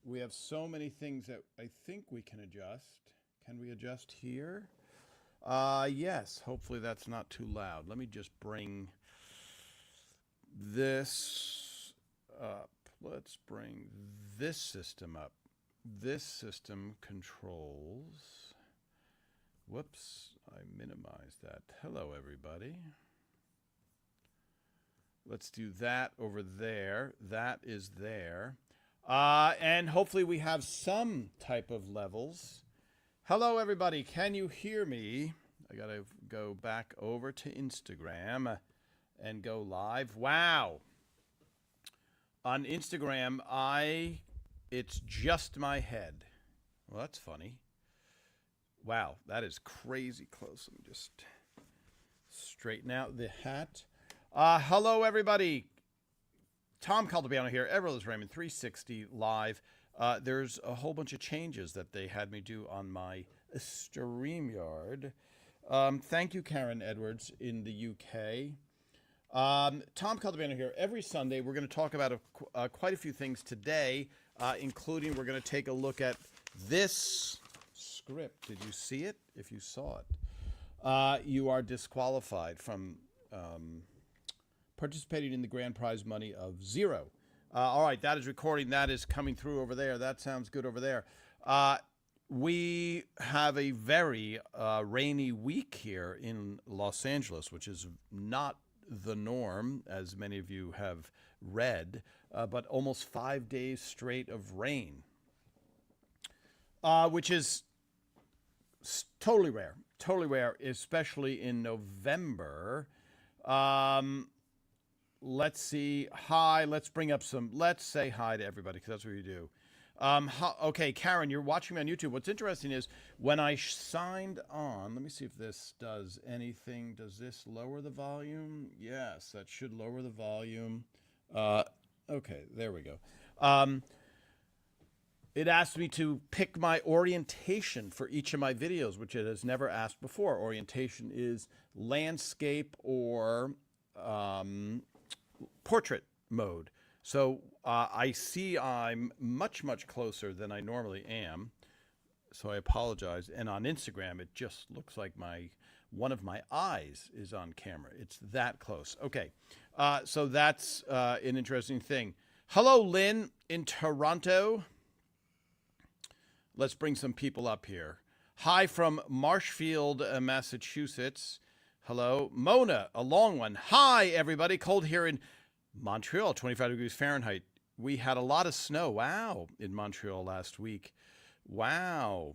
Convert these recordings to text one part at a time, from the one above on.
We have so many things that I think we can adjust. Can we adjust here? Yes. Hopefully that's not too loud. Let me just bring this up. Let's bring this system up. This system controls. Whoops, I minimized that. Hello, everybody. Let's do that over there. That is there. And hopefully we have some type of levels. Hello, everybody. Can you hear me? I got to go back over to Instagram and go live. Wow. On Instagram, it's just my head. Well, that's funny. Wow, that is crazy close. Let me just straighten out the hat. Hello, everybody. Tom Caldabiano here. Everett is Raymond 360 live. There's a whole bunch of changes that they had me do on my StreamYard. Thank you, Karen Edwards in the UK. Tom Caldabiano here. Every Sunday, we're going to talk about quite a few things today, including we're going to take a look at this script. Did you see it? If you saw it, you are disqualified from participating in the grand prize money of 0. All right, that is recording. That is coming through over there. That sounds good over there. We have a very rainy week here in Los Angeles, which is not the norm, as many of you have read, but almost 5 days straight of rain, which is totally rare, especially in November. Let's see. Hi, let's say hi to everybody, because that's what we do. Okay, Karen, you're watching me on YouTube. What's interesting is when I signed on, let me see if this does anything. Does this lower the volume? Yes, that should lower the volume. Okay, there we go. It asked me to pick my orientation for each of my videos, which it has never asked before. Orientation is landscape or portrait mode. So I see I'm much closer than I normally am. So I apologize. And on Instagram, it just looks like one of my eyes is on camera. It's that close. Okay. So that's an interesting thing. Hello, Lynn in Toronto. Let's bring some people up here. Hi from Marshfield, Massachusetts. Hello. Mona, a long one. Hi, everybody. Cold here in Montreal, 25 degrees Fahrenheit. We had a lot of snow. Wow. In Montreal last week. Wow.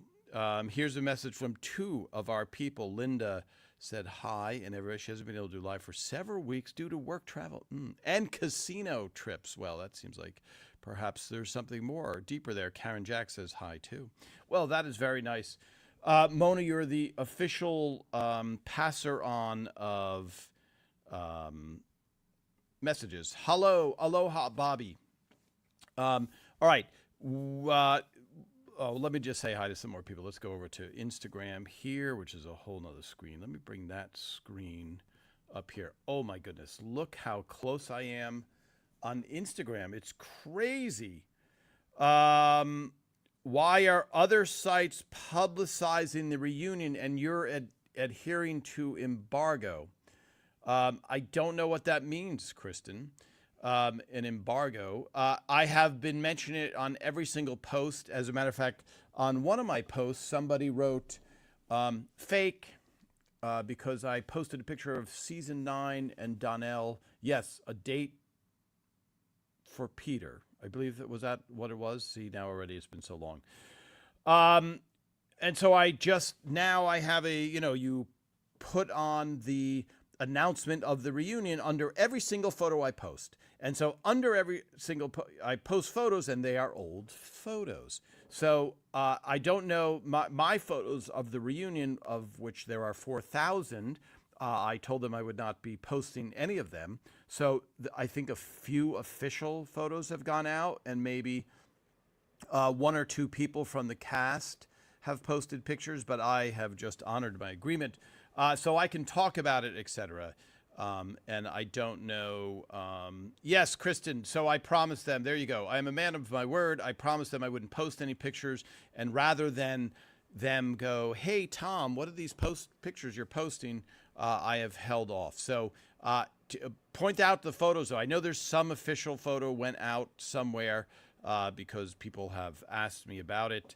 Here's a message from 2 of our people. Linda said hi, and everybody, she hasn't been able to do live for several weeks due to work travel and casino trips. Well, that seems like perhaps there's something more deeper there. Karen Jack says hi, too. Well, that is very nice. Mona, you're the official passer on of messages. Hello, aloha, Bobby. All right. Let me just say hi to some more people. Let's go over to Instagram here, which is a whole nother screen. Let me bring that screen up here. Oh my goodness. Look how close I am on Instagram. It's crazy. Why are other sites publicizing the reunion and you're adhering to embargo? I don't know what that means, Kristen. An embargo. I have been mentioning it on every single post. As a matter of fact, on one of my posts, somebody wrote fake because I posted a picture of season 9 and Donnell. Yes, a date for Peter. I believe that was that what it was. See, now already it's been so long. And so I have you put on the announcement of the reunion under every single photo I post. And so under every single I post photos, and they are old photos. So I don't know my photos of the reunion, of which there are 4,000. I told them I would not be posting any of them. So I think a few official photos have gone out, and maybe 1 or 2 people from the cast have posted pictures, but I have just honored my agreement. So I can talk about it, etc. And I don't know. Yes, Kristen. So I promised them. There you go. I am a man of my word. I promised them I wouldn't post any pictures. And rather than them go, hey, Tom, what are these pictures you're posting? I have held off. So to point out the photos, though. I know there's some official photo went out somewhere because people have asked me about it.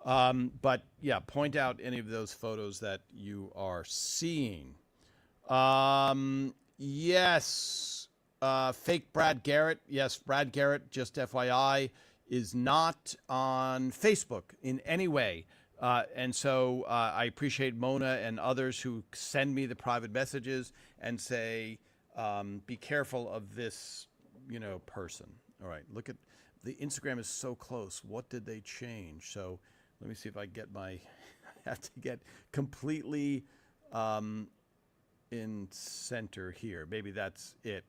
But yeah, point out any of those photos that you are seeing. Yes. Fake Brad Garrett. Yes, Brad Garrett, just FYI, is not on Facebook in any way. And so I appreciate Mona and others who send me the private messages and say, be careful of this, person. All right, look at the Instagram is so close. What did they change? So let me see if I get I have to get completely in center here. Maybe that's it,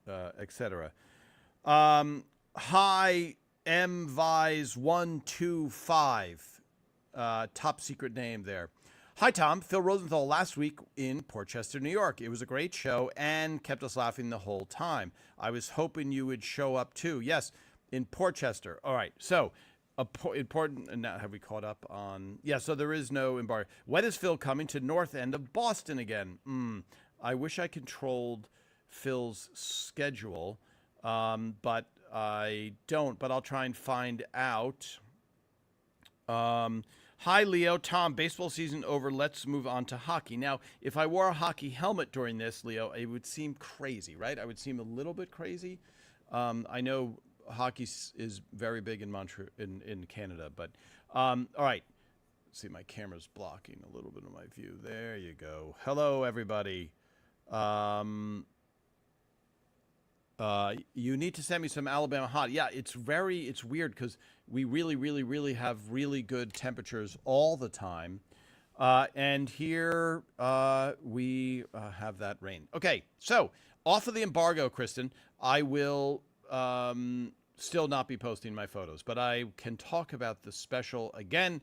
etc. Hi, MVise125. Top secret name there. Hi, Tom. Phil Rosenthal last week in Portchester, New York. It was a great show and kept us laughing the whole time. I was hoping you would show up too. Yes, in Portchester. All right. So, important. And now have we caught up on? Yeah. So there is no embargo. When is Phil coming to North End of Boston again? I wish I controlled Phil's schedule, but I don't. But I'll try and find out. Hi, Leo. Tom, baseball season over. Let's move on to hockey. Now, if I wore a hockey helmet during this, Leo, it would seem crazy, right? I would seem a little bit crazy. I know hockey is very big in in Canada, but all right. Let's see, my camera's blocking a little bit of my view. There you go. Hello, everybody. You need to send me some Alabama hot. Yeah, it's weird because we really have really good temperatures all the time. And here we have that rain. Okay, so off of the embargo, Kristen, I will still not be posting my photos, but I can talk about the special again.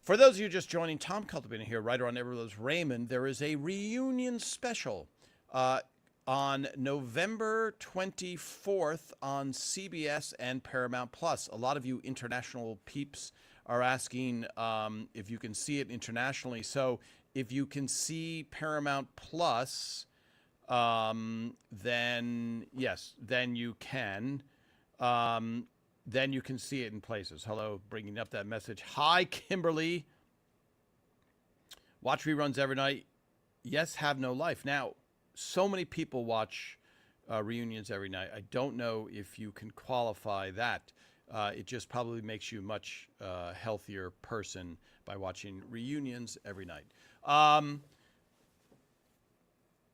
For those of you just joining, Tom Cultivating here, writer on Everybody Loves Raymond. There is a reunion special on November 24th on CBS and Paramount Plus. A lot of you international peeps are asking if you can see it internationally. So if you can see Paramount Plus, then yes, then you can. Then you can see it in places. Hello, bringing up that message. Hi, Kimberly. Watch reruns every night. Yes, have no life. Now, so many people watch reunions every night. I don't know if you can qualify that. It just probably makes you a much healthier person by watching reunions every night.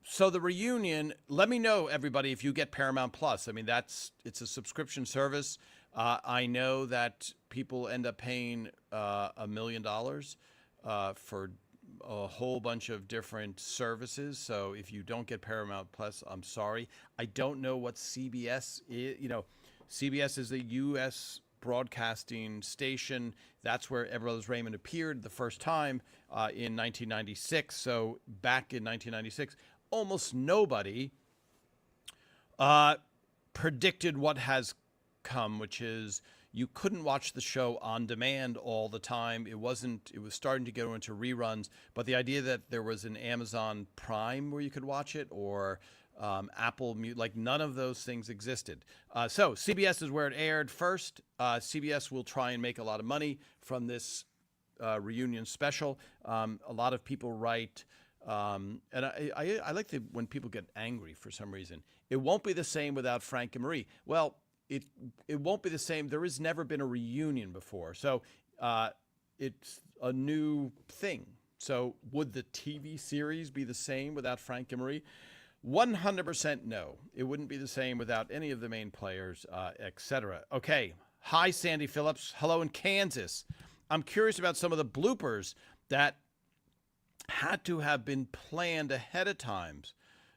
So the reunion, let me know, everybody, if you get Paramount Plus. I mean, it's a subscription service. I know that people end up paying $1 million for a whole bunch of different services. So if you don't get Paramount Plus, I'm sorry. I don't know what CBS is. CBS is a U.S. broadcasting station. That's where Everybody Loves Raymond appeared the first time in 1996. So back in 1996, almost nobody predicted what has come, which is you couldn't watch the show on demand all the time. It was starting to go into reruns, but the idea that there was an Amazon Prime where you could watch it or Apple Music, like none of those things existed. So CBS is where it aired first. CBS will try and make a lot of money from this reunion special. A lot of people write, and I like when people get angry for some reason. It won't be the same without Frank and Marie. Well, it won't be the same. There has never been a reunion before. So it's a new thing. So would the TV series be the same without Frank and Marie? 100% no. It wouldn't be the same without any of the main players, etc. Okay. Hi, Sandy Phillips. Hello in Kansas. I'm curious about some of the bloopers that had to have been planned ahead of times.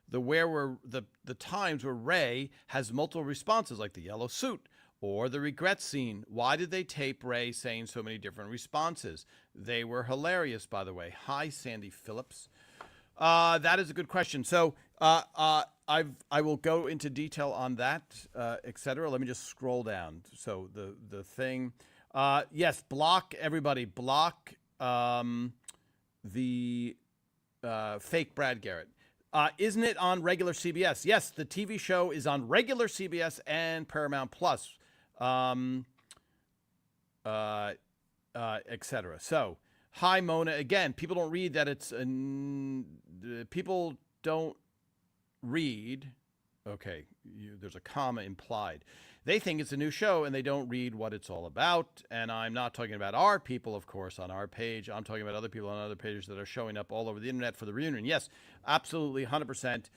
The times where Ray has multiple responses, like the yellow suit or the regret scene. Why did they tape Ray saying so many different responses? They were hilarious, by the way. Hi, Sandy Phillips. That is a good question. So I will go into detail on that, etc. Let me just scroll down. So the thing, yes, block everybody. Block the fake Brad Garrett. Isn't it on regular CBS? Yes, the TV show is on regular CBS and Paramount Plus, um, etc. So, hi Mona. Again, people don't read that it's people don't read. Okay, there's a comma implied. They think it's a new show and they don't read what it's all about. And I'm not talking about our people, of course, on our page. I'm talking about other people on other pages that are showing up all over the internet for the reunion. Yes, absolutely, 100%.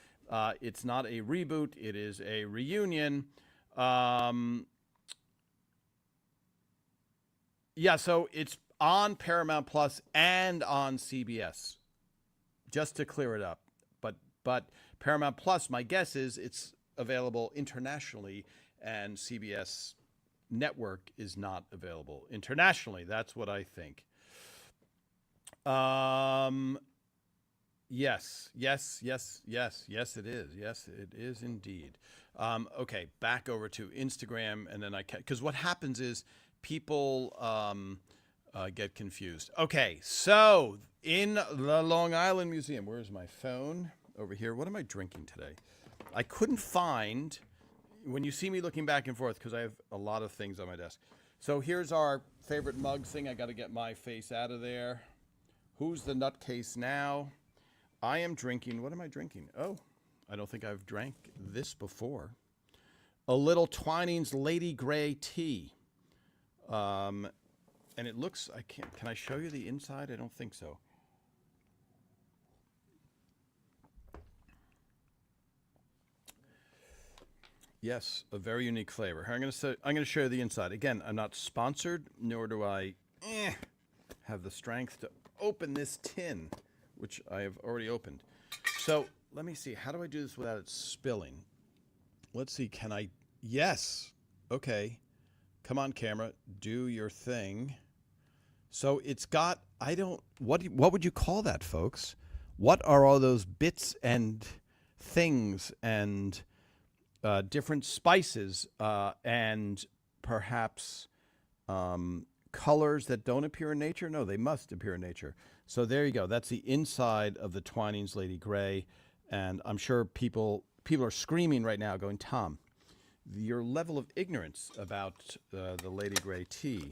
It's not a reboot, it is a reunion. Yeah, so it's on Paramount Plus and on CBS, just to clear it up. But Paramount Plus, my guess is it's available internationally, and CBS network is not available internationally. That's what I think. Yes, it is. Yes, it is indeed. Okay, back over to Instagram, and then because what happens is people get confused. Okay, so in the Long Island Museum, where's my phone? Over here. What am I drinking today? I couldn't find, when you see me looking back and forth, because I have a lot of things on my desk. So here's our favorite mug thing. I got to get my face out of there. Who's the nutcase now? I am drinking, what am I drinking? Oh, I don't think I've drank this before. A little Twinings Lady Grey tea. And it looks, can I show you the inside? I don't think so. Yes, a very unique flavor. I'm going to show you the inside. Again, I'm not sponsored, nor do I have the strength to open this tin, which I have already opened. So let me see. How do I do this without it spilling? Let's see. Can I? Yes. Okay. Come on, camera. Do your thing. So it's got. What would you call that, folks? What are all those bits and things and different spices and perhaps colors that don't appear in nature? No, they must appear in nature. So there you go. That's the inside of the Twinings Lady Grey. And I'm sure people are screaming right now going, Tom, your level of ignorance about the Lady Grey tea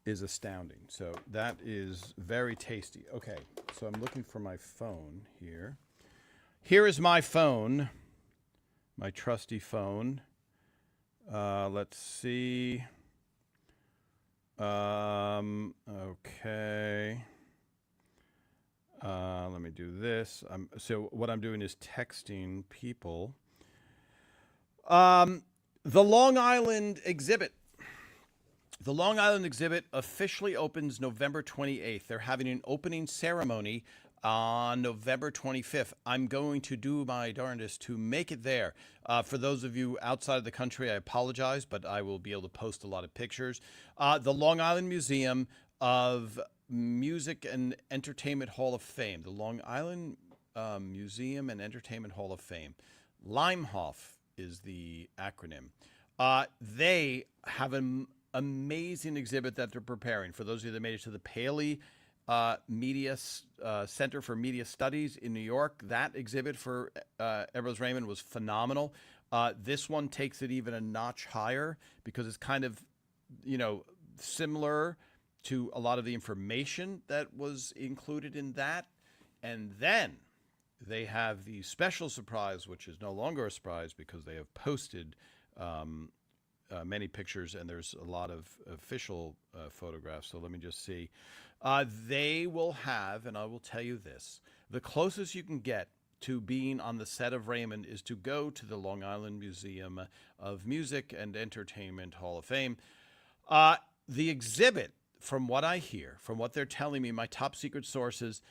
is astounding. So that is very tasty. Okay, so I'm looking for my phone here. Here is my phone. My trusty phone. Let's see. Okay. Let me do this. So what I'm doing is texting people. The Long Island exhibit. The Long Island exhibit officially opens November 28th. They're having an opening ceremony on November 25th. I'm going to do my darndest to make it there. For those of you outside of the country, I apologize, but I will be able to post a lot of pictures. The Long Island Museum of Music and Entertainment Hall of Fame. The Long Island Museum and Entertainment Hall of Fame. Limehoff is the acronym. They have an amazing exhibit that they're preparing. For those of you that made it to the Paley Media Center for Media Studies in New York, that exhibit for Edwards Raymond was phenomenal. This one takes it even a notch higher because it's kind of, similar to a lot of the information that was included in that. And then they have the special surprise, which is no longer a surprise because they have posted many pictures and there's a lot of official photographs. So let me just see. They will have, and I will tell you this, the closest you can get to being on the set of Raymond is to go to the Long Island Museum of Music and Entertainment Hall of Fame. The exhibit, from what I hear, from what they're telling me, my top secret sources,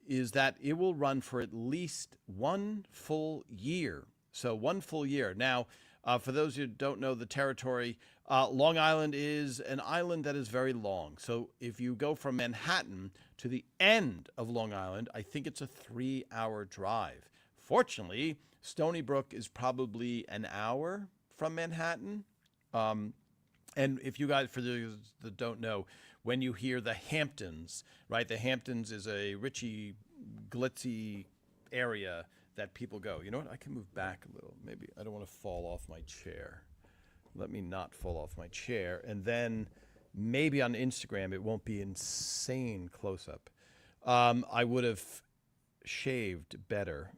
is that it will run for at least 1 full year. So 1 full year. Now, for those who don't know the territory, Long Island is an island that is very long. So if you go from Manhattan to the end of Long Island, I think it's a 3-hour drive. Fortunately, Stony Brook is probably an hour from Manhattan. Um, and if you guys, for those that don't know, when you hear the Hamptons, right? The Hamptons is a richy, glitzy area that people go. You know what? I can move back a little. Maybe I don't want to fall off my chair. Let me not fall off my chair. And then maybe on Instagram, it won't be insane close up. I would have shaved better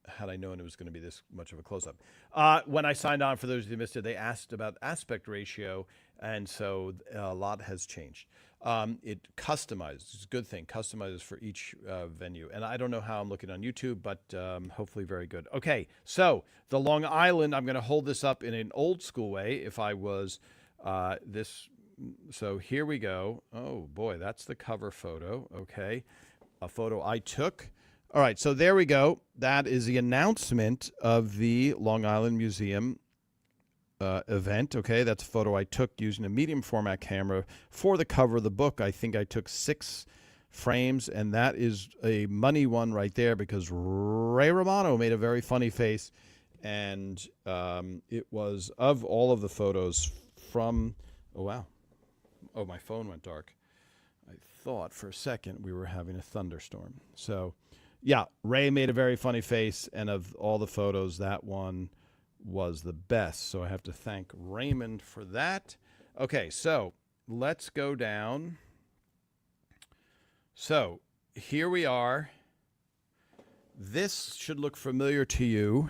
had I known it was going to be this much of a close-up. When I signed on, for those who missed it, they asked about aspect ratio, and so a lot has changed. It customizes. It's a good thing. Customizes for each venue. And I don't know how I'm looking on YouTube, but hopefully very good. Okay, so the Long Island, I'm going to hold this up in an old school way if I was this. So here we go. Oh, boy, that's the cover photo. Okay, a photo I took. All right, so there we go. That is the announcement of the Long Island Museum event. Okay, that's a photo I took using a medium format camera for the cover of the book. I think I took 6 frames, and that is a money one right there because Ray Romano made a very funny face, and it was of all of the photos from. Oh wow! Oh, my phone went dark. I thought for a second we were having a thunderstorm. So. Yeah, Ray made a very funny face, and of all the photos, that one was the best. So I have to thank Raymond for that. Okay, so let's go down. So here we are. This should look familiar to you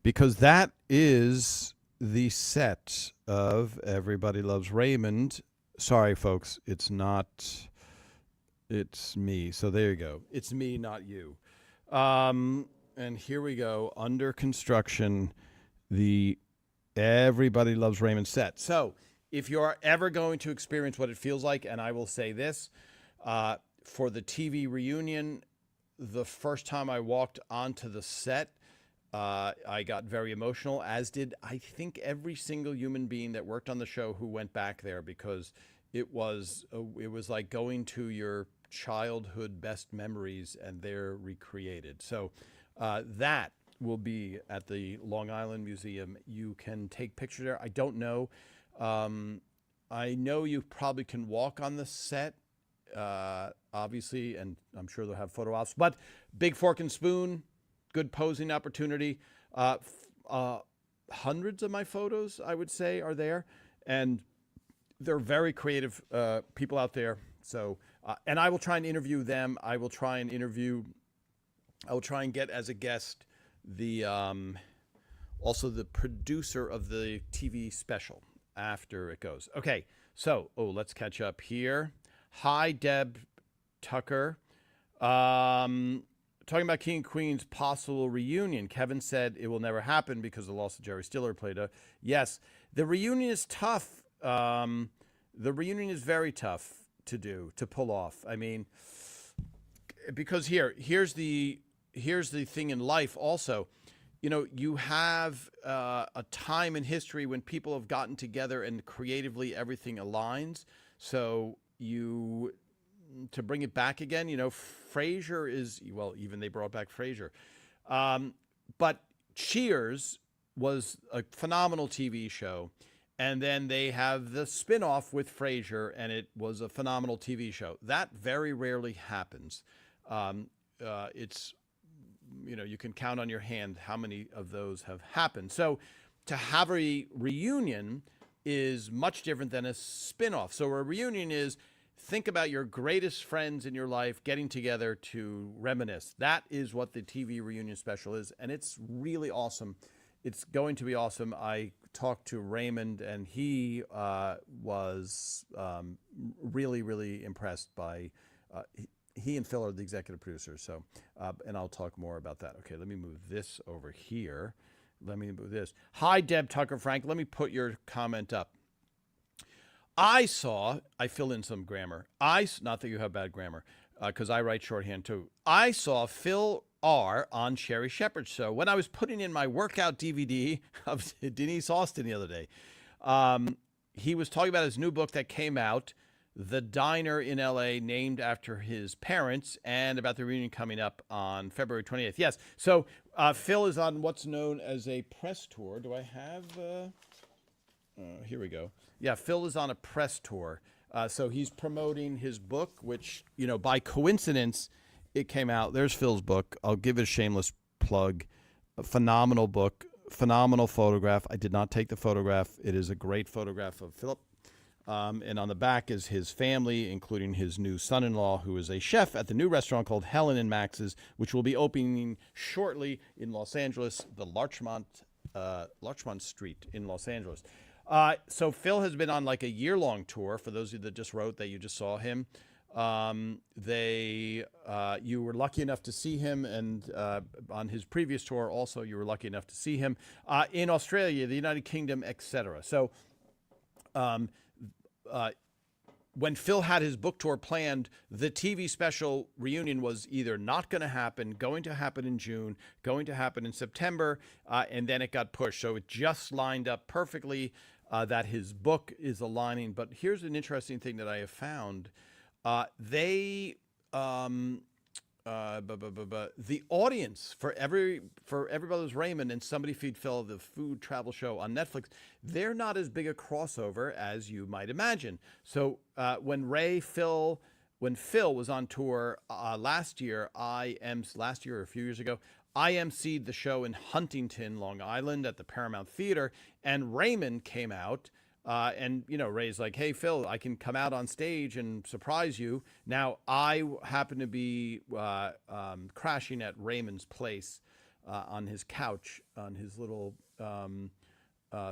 because that is the set of Everybody Loves Raymond. Sorry, folks, it's not... It's me. So there you go. It's me, not you. And here we go. Under construction, the Everybody Loves Raymond set. So if you're ever going to experience what it feels like, and I will say this, for the TV reunion, the first time I walked onto the set, I got very emotional, as did, I think, every single human being that worked on the show who went back there, because it was like going to your childhood best memories, and they're recreated. So that will be at the Long Island Museum. You can take pictures there. I don't know. I know you probably can walk on the set, obviously, and I'm sure they'll have photo ops. But big fork and spoon, good posing opportunity. Hundreds of my photos, I would say, are there, and they're very creative people out there. So, and I will try and interview them. I will try and get as a guest the also the producer of the TV special after it goes. Okay, so let's catch up here. Hi, Deb Tucker. Talking about King and Queen's possible reunion. Kevin said it will never happen because of the loss of Jerry Stiller played a. Yes, the reunion is tough. The reunion is very tough to pull off. I mean, because here's the thing in life also. You know, you have a time in history when people have gotten together and creatively everything aligns. So to bring it back again, you know, Frasier is, well, even they brought back Frasier. But Cheers was a phenomenal TV show. And then they have the spinoff with Frasier, and it was a phenomenal TV show. That very rarely happens. It's, you know, you can count on your hand how many of those have happened. So to have a reunion is much different than a spinoff. So a reunion is, think about your greatest friends in your life getting together to reminisce. That is what the TV reunion special is, and it's really awesome. It's going to be awesome. I talked to Raymond, and he was really, really impressed by. He and Phil are the executive producers. So, and I'll talk more about that. Okay, let me move this over here. Let me move this. Hi, Deb Tucker Frank. Let me put your comment up. I fill in some grammar. Not that you have bad grammar, because I write shorthand too. I saw Phil R on Sherry Shepherd's show when I was putting in my workout DVD of Denise Austin the other day. He was talking about his new book that came out, the diner in LA named after his parents, and about the reunion coming up on February 28th. Yes. So Phil is on what's known as a press tour. Do I have? Here we go. Yeah, Phil is on a press tour. So he's promoting his book, which, by coincidence, it came out. There's Phil's book. I'll give it a shameless plug. A phenomenal book, phenomenal photograph. I did not take the photograph. It is a great photograph of Philip. And on the back is his family, including his new son-in-law, who is a chef at the new restaurant called Helen and Max's, which will be opening shortly in Los Angeles, the Larchmont Street in Los Angeles. So Phil has been on like a year-long tour. For those of you that just wrote that you just saw him, you were lucky enough to see him, and on his previous tour also you were lucky enough to see him in Australia, the United Kingdom, etc. So when Phil had his book tour planned, the TV special reunion was either not going to happen, going to happen in June, going to happen in September, and then it got pushed. So it just lined up perfectly that his book is aligning. But here's an interesting thing that I have found. The audience for Everybody's Raymond and Somebody Feed Phil, the food travel show on Netflix, they're not as big a crossover as you might imagine. So when Phil was on tour last year or a few years ago, I emceed the show in Huntington, Long Island at the Paramount Theater, and Raymond came out. And, Ray's like, hey, Phil, I can come out on stage and surprise you. Now, I happen to be crashing at Raymond's place on his couch, on his little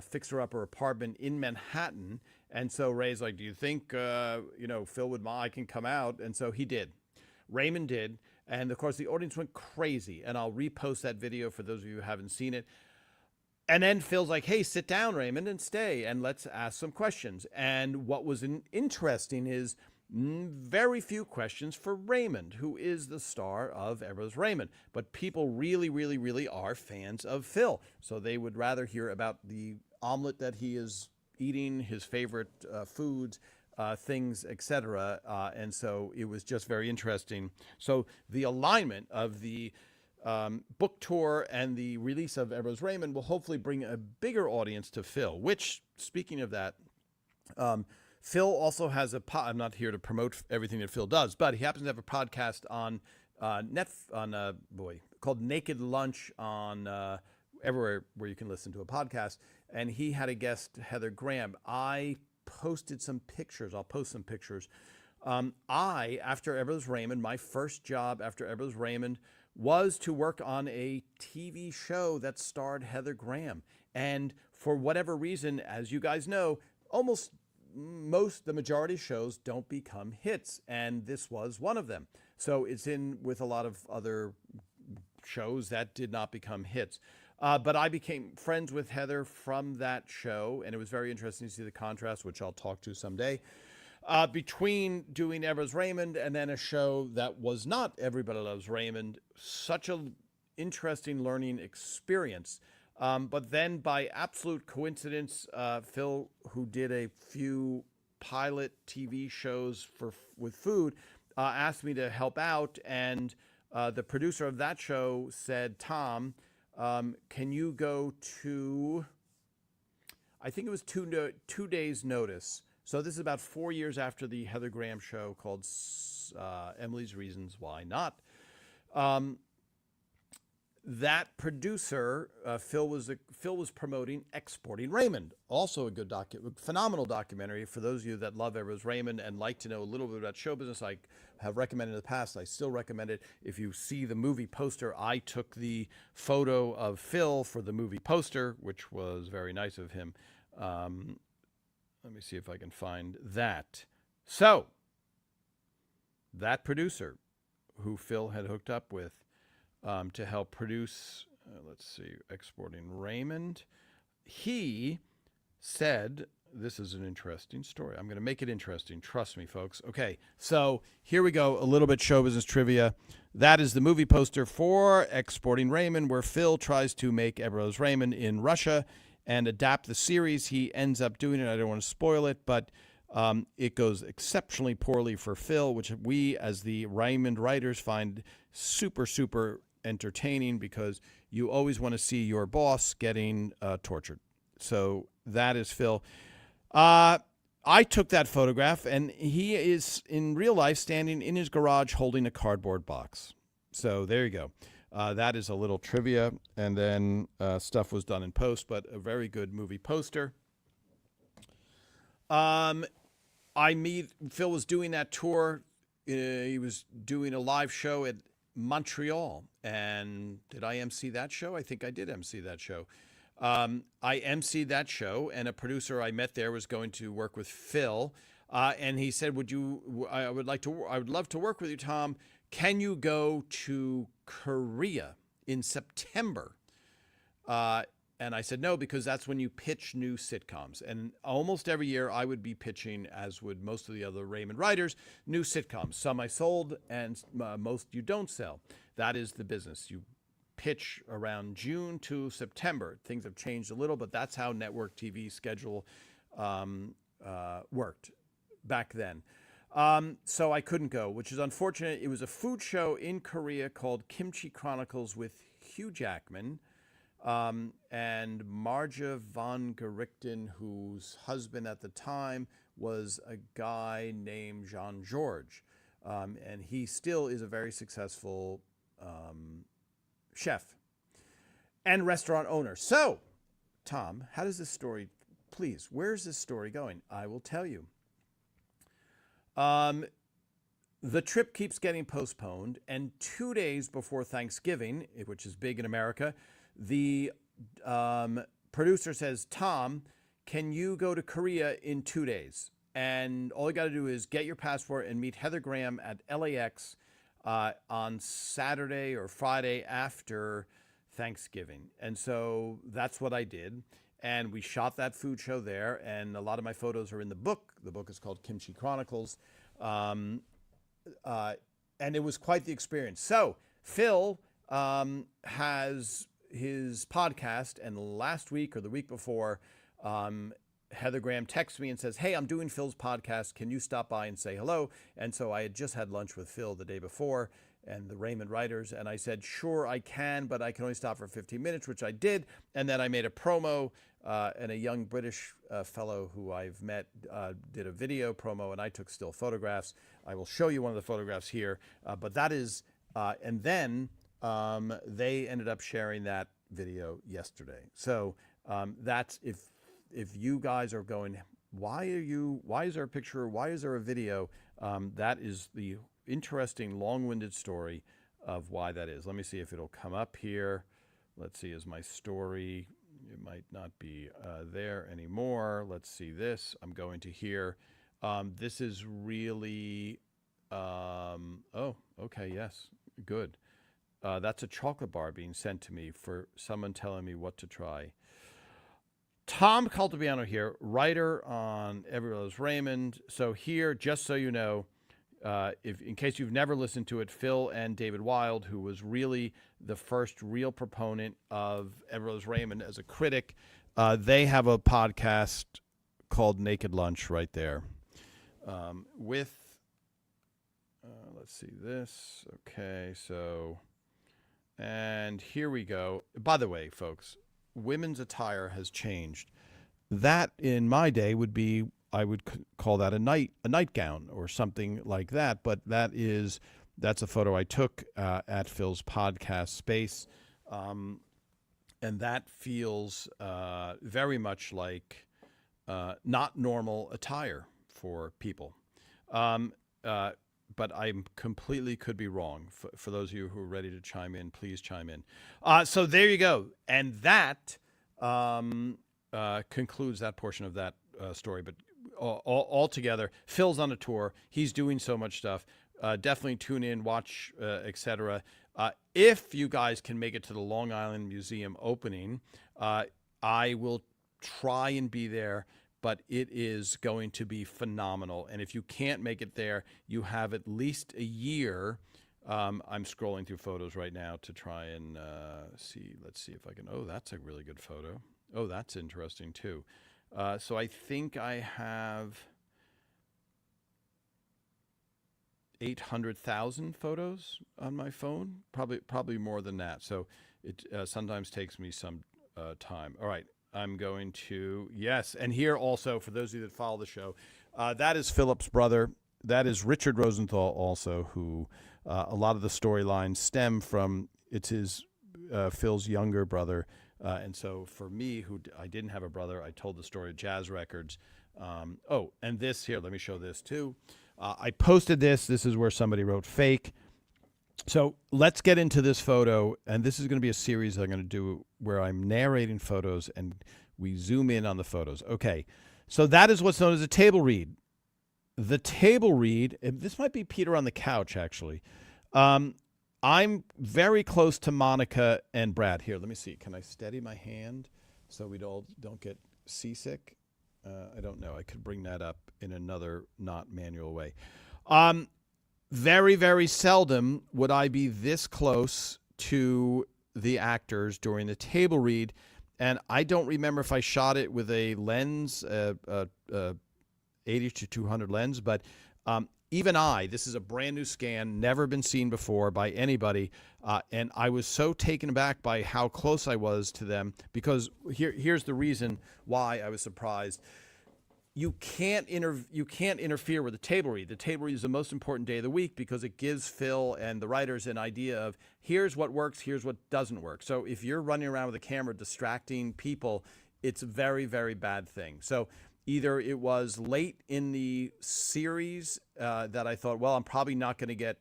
fixer-upper apartment in Manhattan. And so Ray's like, do you think, Phil would mind I can come out? And so he did. Raymond did. And, of course, the audience went crazy. And I'll repost that video for those of you who haven't seen it. And then Phil's like, hey, sit down, Raymond, and stay, and let's ask some questions. And what was interesting is very few questions for Raymond, who is the star of Everybody's Raymond. But people really, really, really are fans of Phil. So they would rather hear about the omelet that he is eating, his favorite foods, things, etc. And so it was just very interesting. So the alignment of the book tour and the release of Everybody's Raymond will hopefully bring a bigger audience to Phil, which, speaking of that, Phil also has I'm not here to promote everything that Phil does, but he happens to have a podcast on called Naked Lunch on everywhere where you can listen to a podcast. And he had a guest, Heather Graham. I posted some pictures. I'll post some pictures. After Everybody's Raymond, my first job after Everybody's Raymond was to work on a TV show that starred Heather Graham. And for whatever reason, as you guys know, the majority of shows don't become hits. And this was one of them. So it's in with a lot of other shows that did not become hits. But I became friends with Heather from that show. And it was very interesting to see the contrast, which I'll talk to someday. Between doing Everybody's Raymond and then a show that was not Everybody Loves Raymond, such an interesting learning experience. But then by absolute coincidence, Phil, who did a few pilot TV shows with food, asked me to help out. And the producer of that show said, Tom, can you go to, I think it was 2 days notice. So this is about 4 years after the Heather Graham show called Emily's Reasons Why Not. That producer, Phil was promoting Exporting Raymond, also a good phenomenal documentary. For those of you that love Everybody's Raymond and like to know a little bit about show business, I have recommended in the past. I still recommend it. If you see the movie poster, I took the photo of Phil for the movie poster, which was very nice of him. Let me see if I can find that. So, that producer who Phil had hooked up with to help produce, Exporting Raymond, he said, this is an interesting story. I'm going to make it interesting. Trust me, folks. Okay, so here we go. A little bit show business trivia. That is the movie poster for Exporting Raymond, where Phil tries to make Everybody's Raymond in Russia and adapt the series. He ends up doing it. I don't want to spoil it, but It goes exceptionally poorly for Phil, which we, as the Raymond writers, find super, super entertaining because you always want to see your boss getting tortured. So that is Phil. I took that photograph, and he is in real life standing in his garage holding a cardboard box. So there you go. That is a little trivia, and then stuff was done in post, but a very good movie poster. Phil was doing that tour. He was doing a live show at Montreal. And did I MC that show? I think I did MC that show. I MC'd that show, and a producer I met there was going to work with Phil. And he said, I would love to work with you, Tom. Can you go to Korea in September? And I said no, because that's when you pitch new sitcoms. And almost every year I would be pitching, as would most of the other Raymond writers, new sitcoms. Some I sold, and most you don't sell. That is the business. You pitch around June to September. Things have changed a little, but that's how network TV schedule worked back then. So I couldn't go, which is unfortunate. It was a food show in Korea called Kimchi Chronicles with Hugh Jackman. And Marja von Gerichten, whose husband at the time was a guy named Jean-Georges. And he still is a very successful chef and restaurant owner. So, Tom, how does this story, please, where's this story going? I will tell you. The trip keeps getting postponed, and 2 days before Thanksgiving, which is big in America, the producer says, Tom, can you go to Korea in 2 days? And all you got to do is get your passport and meet Heather Graham at LAX on Saturday or Friday after Thanksgiving. And so that's what I did. And we shot that food show there. And a lot of my photos are in the book. The book is called Kimchi Chronicles. And it was quite the experience. So Phil has his podcast, and last week or the week before, Heather Graham texts me and says, hey, I'm doing Phil's podcast. Can you stop by and say hello? And so I had just had lunch with Phil the day before and the Raymond writers, and I said, sure, I can, but I can only stop for 15 minutes, which I did. And then I made a promo, and a young British fellow who I've met did a video promo, and I took still photographs. I will show you one of the photographs here, but that is, and then they ended up sharing that video yesterday. So that's, if you guys are going, why is there a picture? Why is there a video? That is the interesting long-winded story of why that is. Let me see if it'll come up here. Let's see, is my story, it might not be there anymore. Let's see this. I'm going to here. This is really, oh, okay, yes, good. That's a chocolate bar being sent to me for someone telling me what to try. Tom Caltabiano here, writer on Everybody Loves Raymond. So here, just so you know, in case you've never listened to it, Phil and David Wild, who was really the first real proponent of Everybody Loves Raymond as a critic, they have a podcast called Naked Lunch right there. Let's see this. Okay, so, and here we go. By the way, folks, women's attire has changed. That in my day would be, I would call that a nightgown or something like that. But that's a photo I took at Phil's podcast space, and that feels very much like not normal attire for people. But I completely could be wrong. For those of you who are ready to chime in, please chime in. So there you go. And that concludes that portion of that story. But all together, Phil's on a tour. He's doing so much stuff. Definitely tune in, watch, etc. If you guys can make it to the Long Island Museum opening, I will try and be there. But it is going to be phenomenal. And if you can't make it there, you have at least a year. I'm scrolling through photos right now to try and see. Let's see if I can. Oh, that's a really good photo. Oh, that's interesting too. So I think I have 800,000 photos on my phone, probably more than that. So it sometimes takes me some time. All right, I'm going to, yes, and here also, for those of you that follow the show, that is Philip's brother. That is Richard Rosenthal also, who a lot of the storylines stem from, it's his, Phil's younger brother. And so for me, I didn't have a brother, I told the story of Jazz Records. And this here, let me show this too. I posted this. This is where somebody wrote fake. So let's get into this photo. And this is going to be a series I'm going to do where I'm narrating photos and we zoom in on the photos. Okay. So that is what's known as a table read. The table read, this might be Peter on the couch, actually. I'm very close to Monica and Brad. Here, let me see. Can I steady my hand so we don't get seasick? I don't know. I could bring that up in another not manual way. Very, very seldom would I be this close to the actors during the table read. And I don't remember if I shot it with a lens, 80 to 200 lens, but even this is a brand new scan, never been seen before by anybody. And I was so taken aback by how close I was to them, because here's the reason why I was surprised. You can't interfere with the table read. The table read is the most important day of the week because it gives Phil and the writers an idea of here's what works, here's what doesn't work. So if you're running around with a camera distracting people, it's a very, very bad thing. So either it was late in the series that I thought, well, I'm probably not going to get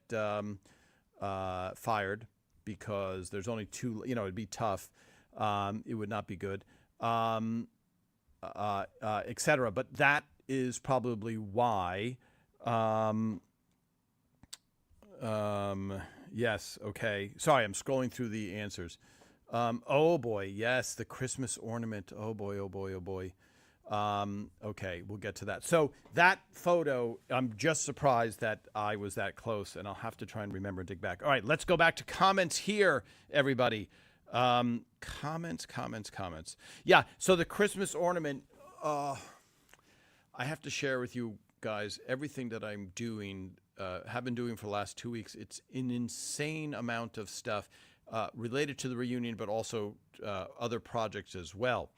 fired because there's only two, it'd be tough. It would not be good. Etc. But that is probably why. Yes. Okay. Sorry, I'm scrolling through the answers. Oh boy. Yes. The Christmas ornament. Oh boy. Oh boy. Oh boy. Okay. We'll get to that. So that photo, I'm just surprised that I was that close, and I'll have to try and remember and dig back. All right. Let's go back to comments here, everybody. Comments. Yeah. So the Christmas ornament, I have to share with you guys everything that I'm doing, have been doing for the last 2 weeks. It's an insane amount of stuff, related to the reunion, but also, other projects as well.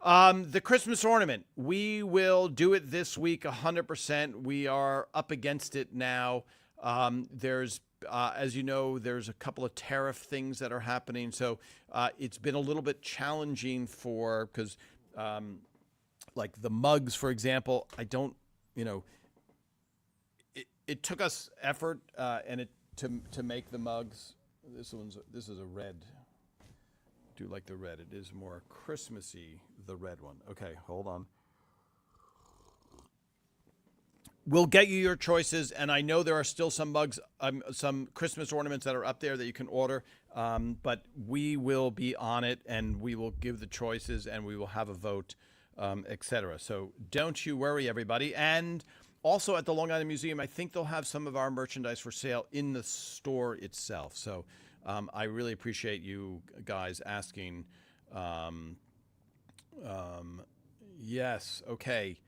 The Christmas ornament, we will do it this week 100%. We are up against it now. There's, as you know, there's a couple of tariff things that are happening. So it's been a little bit challenging because like the mugs, for example, I don't, it took us effort to make the mugs. This is a red. Do like the red. It is more Christmassy, the red one. Okay, hold on. We'll get you your choices, and I know there are still some mugs, some Christmas ornaments that are up there that you can order, but we will be on it, and we will give the choices, and we will have a vote, etc. So don't you worry, everybody. And also at the Long Island Museum, I think they'll have some of our merchandise for sale in the store itself. So I really appreciate you guys asking. Yes, okay.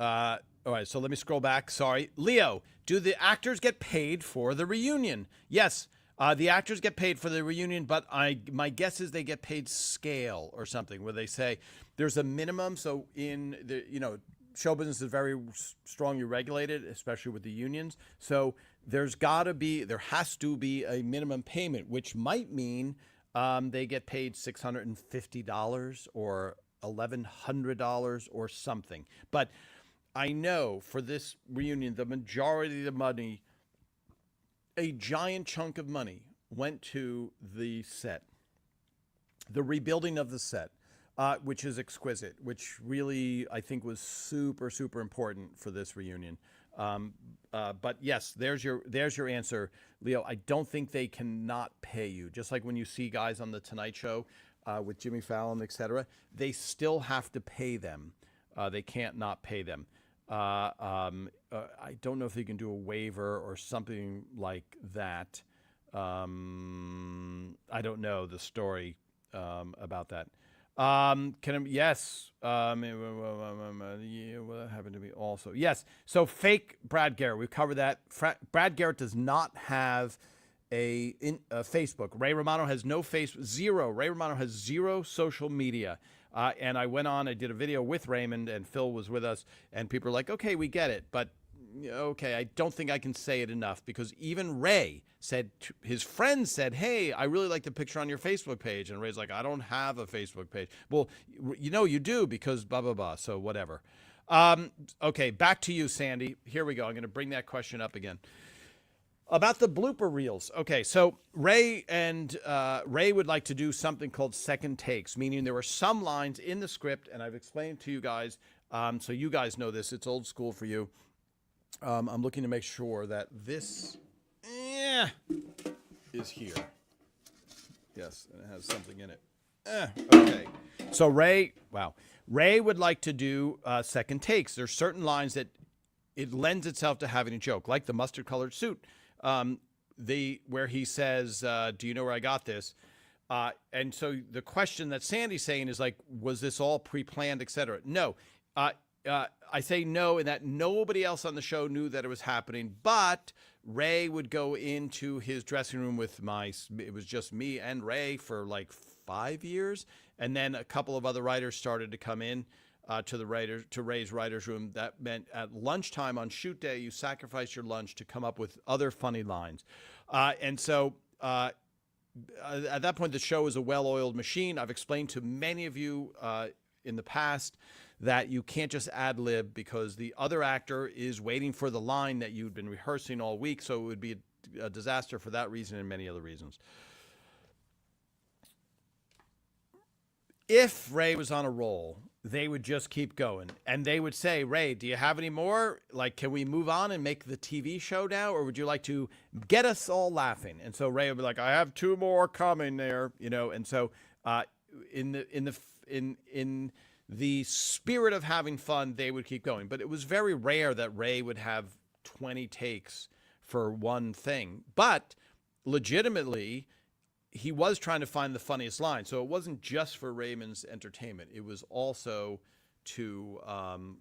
All right, so let me scroll back. Sorry. Leo, do the actors get paid for the reunion? Yes, the actors get paid for the reunion, but my guess is they get paid scale or something, where they say there's a minimum. So in the, show business is very strongly regulated, especially with the unions. So there has to be a minimum payment, which might mean they get paid $650 or $1,100 or something. But I know for this reunion, the majority of the money, a giant chunk of money, went to the set, the rebuilding of the set, which is exquisite, which really I think was super, super important for this reunion. But yes, there's your answer, Leo. I don't think they cannot pay you. Just like when you see guys on the Tonight Show with Jimmy Fallon, etc., they still have to pay them. They can't not pay them. I don't know if they can do a waiver or something like that. I don't know the story about that. Yes. Yeah, well, that happened to me also. Yes. So fake Brad Garrett. We've covered that. Brad Garrett does not have a Facebook. Ray Romano has no Facebook. Zero. Ray Romano has zero social media. And I went on. I did a video with Raymond, and Phil was with us. And people are like, "Okay, we get it," but okay, I don't think I can say it enough, because even Ray said, his friends said, "Hey, I really like the picture on your Facebook page." And Ray's like, "I don't have a Facebook page." Well, you do, because blah, blah, blah. So whatever. Okay, back to you, Sandy. Here we go. I'm going to bring that question up again. About the blooper reels. Okay, so Ray would like to do something called second takes, meaning there were some lines in the script, and I've explained to you guys, so you guys know this. It's old school for you. I'm looking to make sure that this is here. Yes, and it has something in it. Okay. So Ray would like to do second takes. There's certain lines that it lends itself to having a joke, like the mustard-colored suit, where he says, "Do you know where I got this?" And so the question that Sandy's saying is like, was this all pre-planned, etc.? No. I say no, in that nobody else on the show knew that it was happening, but Ray would go into his dressing room with it was just me and Ray for like 5 years. And then a couple of other writers started to come in to Ray's writer's room. That meant at lunchtime on shoot day, you sacrifice your lunch to come up with other funny lines. And so at that point, the show is a well-oiled machine. I've explained to many of you in the past that you can't just ad-lib, because the other actor is waiting for the line that you've been rehearsing all week, so it would be a disaster for that reason and many other reasons. If Ray was on a roll, they would just keep going, and they would say, "Ray, do you have any more? Like, can we move on and make the TV show now, or would you like to get us all laughing?" And so Ray would be like, "I have 2 more coming there," And so in the spirit of having fun, they would keep going. But it was very rare that Ray would have 20 takes for one thing. But legitimately, he was trying to find the funniest line. So it wasn't just for Raymond's entertainment. It was also to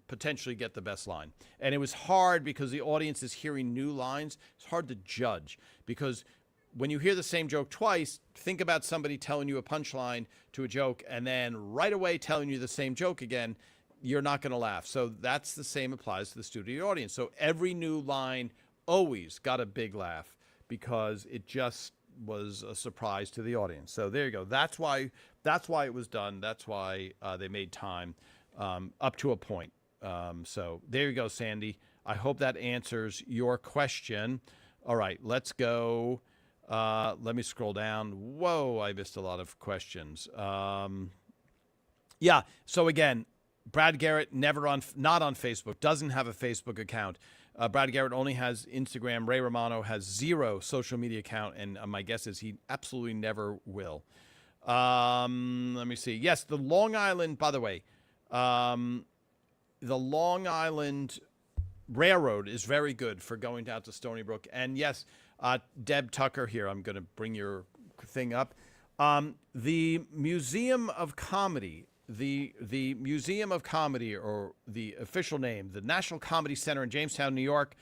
potentially get the best line. And it was hard because the audience is hearing new lines. It's hard to judge, because when you hear the same joke twice, think about somebody telling you a punchline to a joke and then right away telling you the same joke again. You're not going to laugh. So that's the same applies to the studio audience. So every new line always got a big laugh, because it just was a surprise to the audience. So there you go. That's why it was done. That's why they made time up to a point. So there you go, Sandy. I hope that answers your question. All right, let's go. Let me scroll down. Whoa, I missed a lot of questions. Yeah. So again, Brad Garrett not on Facebook, doesn't have a Facebook account. Brad Garrett only has Instagram. Ray Romano has zero social media account, and my guess is he absolutely never will. Let me see. Yes, the Long Island, by the way, the Long Island Railroad is very good for going down to Stony Brook. And yes, Deb Tucker here, I'm going to bring your thing up. The Museum of Comedy, the Museum of Comedy, or the official name, the National Comedy Center in Jamestown, New York,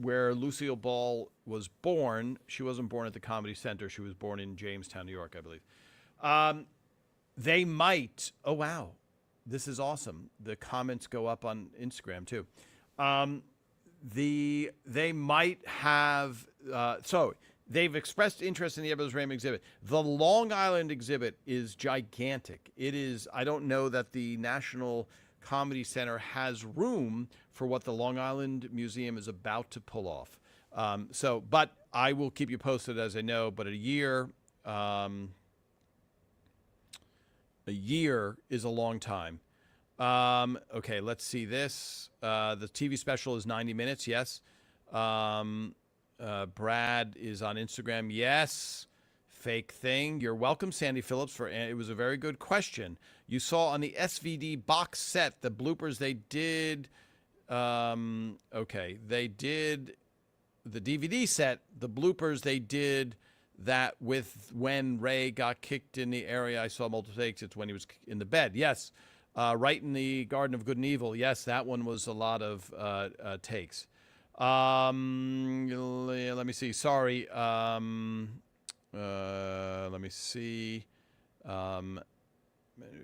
where Lucille Ball was born. She wasn't born at the Comedy Center. She was born in Jamestown, New York, I believe. They might, oh, wow, this is awesome. The comments go up on Instagram, too. They might have, so they've expressed interest in the Evers Raymond exhibit. The Long Island exhibit is gigantic. It is, I don't know that the National Comedy Center has room for what the Long Island Museum is about to pull off. But I will keep you posted as I know, but a year is a long time. Okay, let's see this. The TV special is 90 minutes. Yes. Brad is on Instagram. Yes. Fake thing. You're welcome, Sandy Phillips. It was a very good question. You saw on the SVD box set the bloopers they did. Okay, they did the DVD set. The bloopers they did that when Ray got kicked in the area, I saw multiple takes. It's when he was in the bed. Yes. Right in the Garden of Good and Evil. Yes, that one was a lot of takes. Let me see. Sorry. Let me see.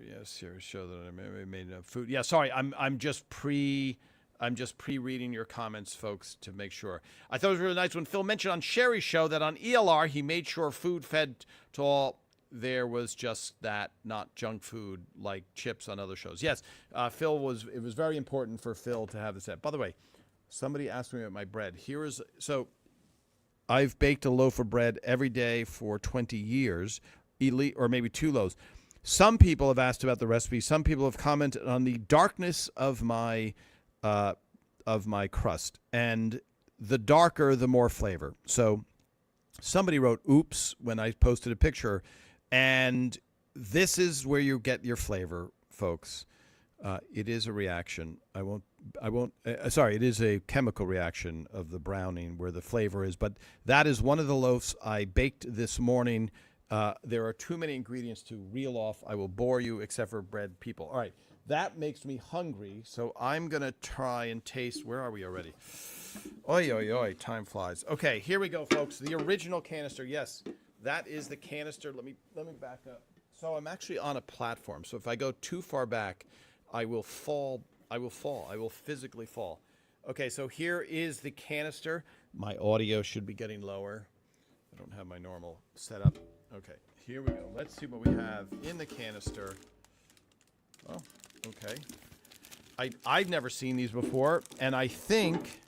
Yes, here show that I made enough food. Yeah, sorry. I'm just pre-reading your comments, folks, to make sure. I thought it was really nice when Phil mentioned on Sherry's show that on ELR he made sure food fed to all. There was just that, not junk food like chips on other shows. Yes, it was very important for Phil to have this set. By the way, somebody asked me about my bread. So I've baked a loaf of bread every day for 20 years, or maybe 2 loaves. Some people have asked about the recipe. Some people have commented on the darkness of my crust. And the darker, the more flavor. So somebody wrote, oops, when I posted a picture. And this is where you get your flavor, folks. It is a reaction. It is a chemical reaction of the browning where the flavor is. But that is one of the loaves I baked this morning. There are too many ingredients to reel off. I will bore you, except for bread people. All right. That makes me hungry. So I'm going to try and taste. Where are we already? Oi, oi, oi. Time flies. Okay. Here we go, folks. The original canister. Yes. That is the canister. Let me back up. So I'm actually on a platform. So if I go too far back, I will fall. I will physically fall. Okay, so here is the canister. My audio should be getting lower. I don't have my normal setup. Okay, here we go. Let's see what we have in the canister. Oh, okay. I've never seen these before, and I think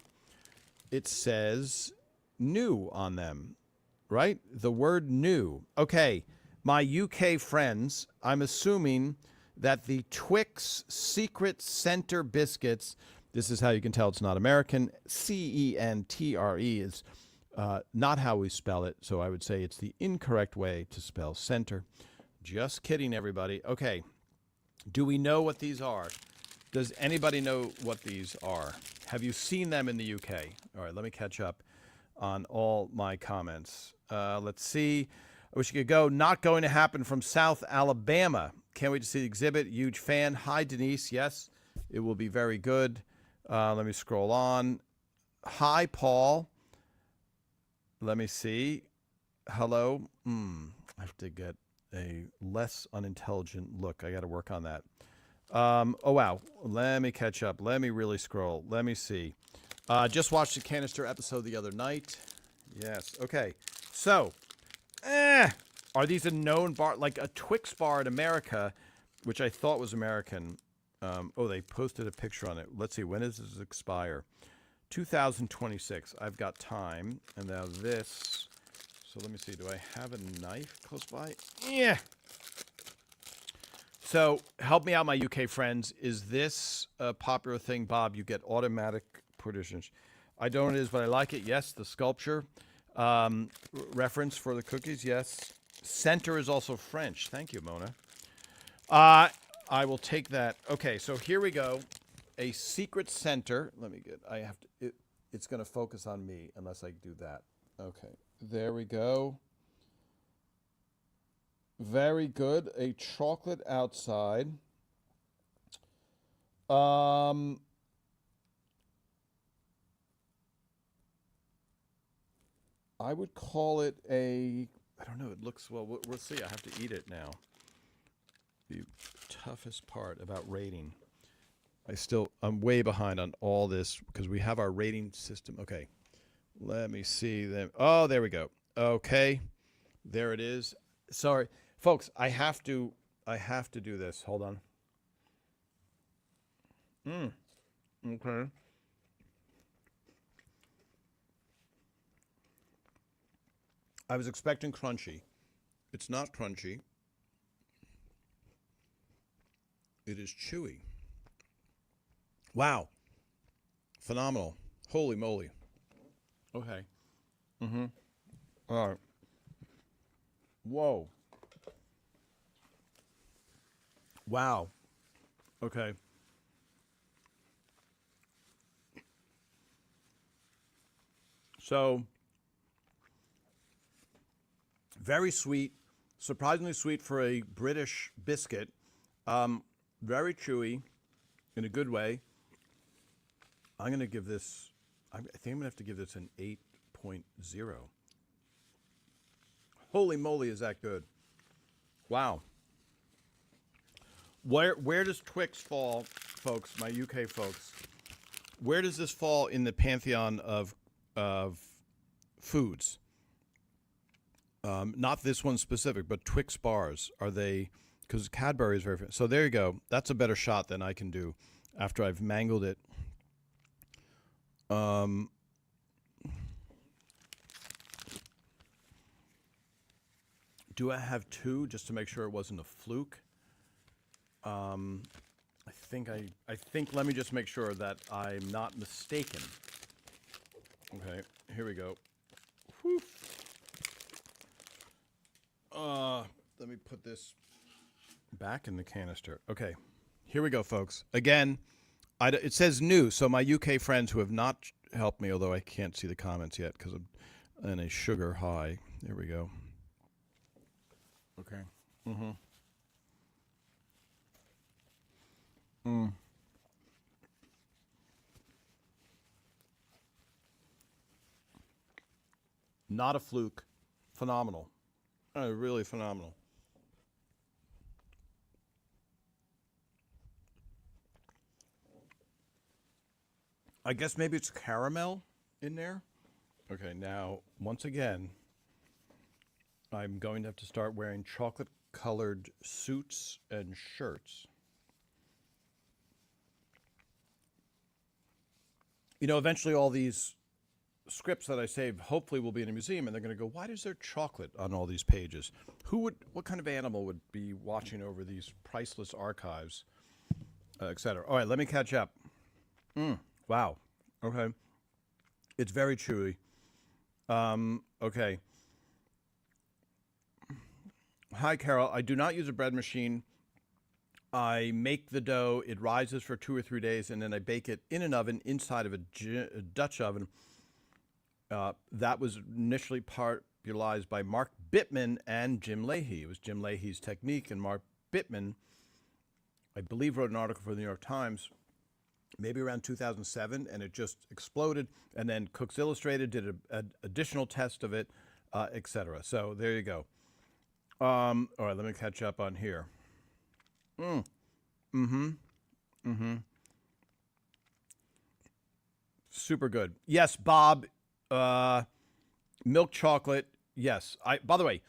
it says new on them. Right? The word new. Okay, my UK friends, I'm assuming that the Twix Secret Center biscuits, this is how you can tell it's not American, C-E-N-T-R-E is not how we spell it, so I would say it's the incorrect way to spell center. Just kidding, everybody. Okay, do we know what these are? Does anybody know what these are? Have you seen them in the UK? All right, let me catch up on all my comments. Let's see. I wish you could go. Not going to happen from South Alabama. Can't wait to see the exhibit. Huge fan. Hi, Denise. Yes, it will be very good. Let me scroll on. Hi, Paul. Let me see. Hello. I have to get a less unintelligent look. I got to work on that. Oh, wow. Let me catch up. Let me really scroll. Let me see. Just watched the Canister episode the other night. Yes. Okay. So, are these a known bar? Like a Twix bar in America, which I thought was American. They posted a picture on it. Let's see. When does this expire? 2026. I've got time. And now this. So let me see. Do I have a knife close by? Yeah. So help me out, my UK friends. Is this a popular thing, Bob? You get automatic partitions. I don't know what it is, but I like it. Yes, the sculpture. Reference for the cookies. Yes. Center is also French. Thank you, Mona. I will take that. Okay, so here we go. A secret center. Let me get. I have to. It's going to focus on me unless I do that. Okay, there we go. Very good. A chocolate outside. I would call it a. I don't know. It looks well. We'll see. I have to eat it now. The toughest part about rating. I'm way behind on all this because we have our rating system. Okay, let me see them. Oh, there we go. Okay, there it is. Sorry, folks. I have to do this. Hold on. Okay. I was expecting crunchy. It's not crunchy. It is chewy. Wow. Phenomenal. Holy moly. Okay. All right. Whoa. Wow. Okay. So Very sweet, surprisingly sweet for a British biscuit. Very chewy in a good way. I'm going to give this, I think I'm going to have to give this an 8.0. Holy moly, is that good. Wow. Where does Twix fall, folks, my UK folks? Where does this fall in the pantheon of foods? Not this one specific, but Twix bars. Are they, because Cadbury is very, so there you go. That's a better shot than I can do after I've mangled it. Do I have two just to make sure it wasn't a fluke? I think let me just make sure that I'm not mistaken. Okay, here we go. Whew. Let me put this back in the canister. Okay, here we go, folks. Again, it says new, so my UK friends who have not helped me, although I can't see the comments yet because I'm in a sugar high. There we go. Okay. Not a fluke. Phenomenal. Really phenomenal. I guess maybe it's caramel in there. Okay, now, once again, I'm going to have to start wearing chocolate-colored suits and shirts. You know, eventually all these scripts that I save hopefully will be in a museum, and they're going to go, why is there chocolate on all these pages? What kind of animal would be watching over these priceless archives, et cetera? All right, let me catch up. Wow. Okay. It's very chewy. Okay. Hi, Carol. I do not use a bread machine. I make the dough. It rises for 2 or 3 days, and then I bake it in an oven inside of a Dutch oven. That was initially popularized by Mark Bittman and Jim Leahy. It was Jim Leahy's technique, and Mark Bittman, I believe, wrote an article for the New York Times maybe around 2007, and it just exploded. And then Cooks Illustrated did an additional test of it, et cetera. So there you go. All right, let me catch up on here. Super good. Yes, Bob. Milk chocolate. Yes. By the way,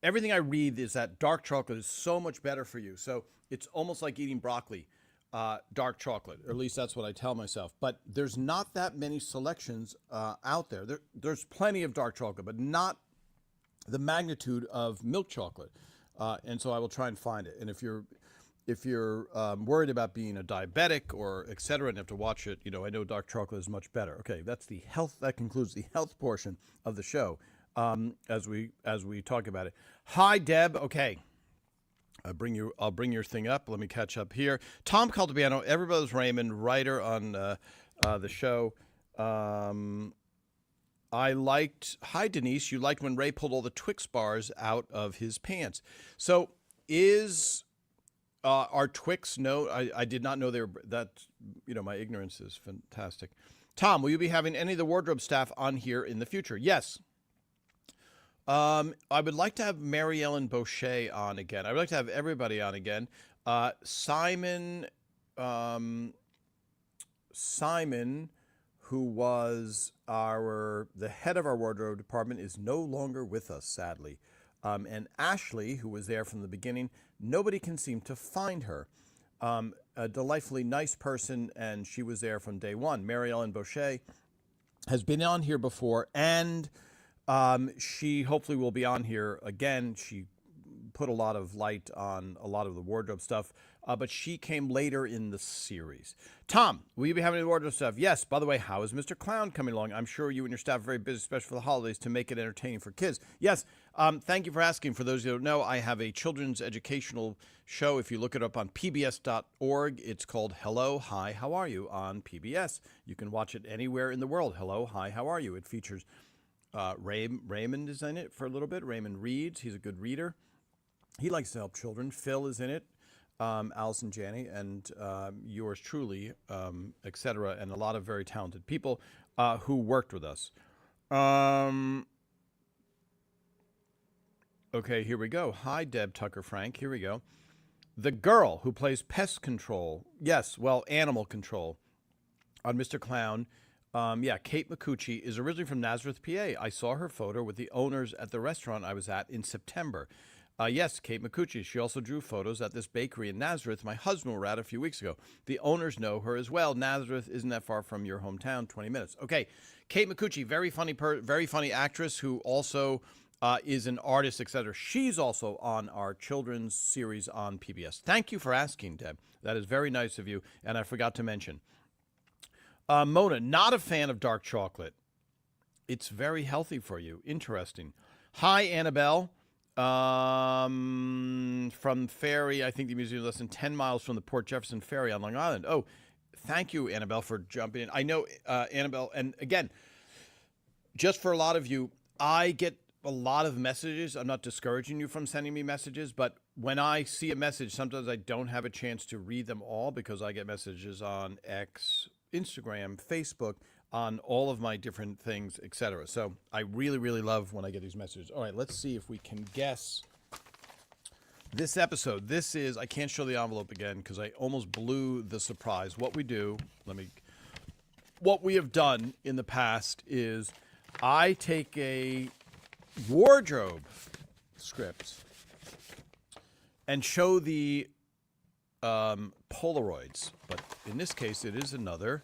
everything I read is that dark chocolate is so much better for you. So it's almost like eating broccoli, dark chocolate, or at least that's what I tell myself. But there's not that many selections out there. There's plenty of dark chocolate, but not the magnitude of milk chocolate. And so I will try and find it. And if you're worried about being a diabetic or et cetera and have to watch it, you know, I know dark chocolate is much better. Okay, that's the health. That concludes the health portion of the show as we talk about it. Hi, Deb. Okay, I'll bring your thing up. Let me catch up here. Tom Caltabiano, Everybody's Raymond, writer on the show. I liked. Hi, Denise. You liked when Ray pulled all the Twix bars out of his pants. So is. Our Twix, no, I did not know they were, that, you know, my ignorance is fantastic. Tom, will you be having any of the wardrobe staff on here in the future? Yes. I would like to have Mary Ellen Boucher on again. I would like to have everybody on again. Simon, who was the head of our wardrobe department, is no longer with us, sadly. And Ashley, who was there from the beginning, nobody can seem to find her. A delightfully nice person, and she was there from day one. Mary Ellen Boucher has been on here before, and she hopefully will be on here again. She put a lot of light on a lot of the wardrobe stuff, but she came later in the series. Tom, will you be having the wardrobe stuff? Yes. By the way, how is Mr. Clown coming along? I'm sure you and your staff are very busy, especially for the holidays, to make it entertaining for kids. Yes. Thank you for asking. For those who don't know, I have a children's educational show. If you look it up on pbs.org, it's called Hello, Hi, How Are You on PBS. You can watch it anywhere in the world. Hello, Hi, How Are You? It features Raymond is in it for a little bit. Raymond reads. He's a good reader. He likes to help children. Phil is in it. Allison Janney, and yours truly, etc., and a lot of very talented people who worked with us. Okay, here we go. Hi, Deb Tucker Frank. Here we go. The girl who plays pest control. Yes, well, animal control on Mr. Clown. Kate McCucci is originally from Nazareth, PA. I saw her photo with the owners at the restaurant I was at in September. Yes, Kate McCucci. She also drew photos at this bakery in Nazareth my husband were at a few weeks ago. The owners know her as well. Nazareth isn't that far from your hometown, 20 minutes. Okay, Kate McCucci, very funny actress who also is an artist, etc. She's also on our children's series on PBS. Thank you for asking, Deb. That is very nice of you, and I forgot to mention. Mona, not a fan of dark chocolate. It's very healthy for you. Interesting. Hi, Annabelle. From Ferry, I think the museum is less than 10 miles from the Port Jefferson Ferry on Long Island. Oh, thank you, Annabelle, for jumping in. I know, Annabelle, and again, just for a lot of you, I get a lot of messages. I'm not discouraging you from sending me messages, but when I see a message, sometimes I don't have a chance to read them all because I get messages on X, Instagram, Facebook, on all of my different things, etc. So I really, really love when I get these messages. All right, let's see if we can guess this episode. This is, I can't show the envelope again because I almost blew the surprise. What we have done in the past is I take a wardrobe script and show the Polaroids. But in this case, it is another,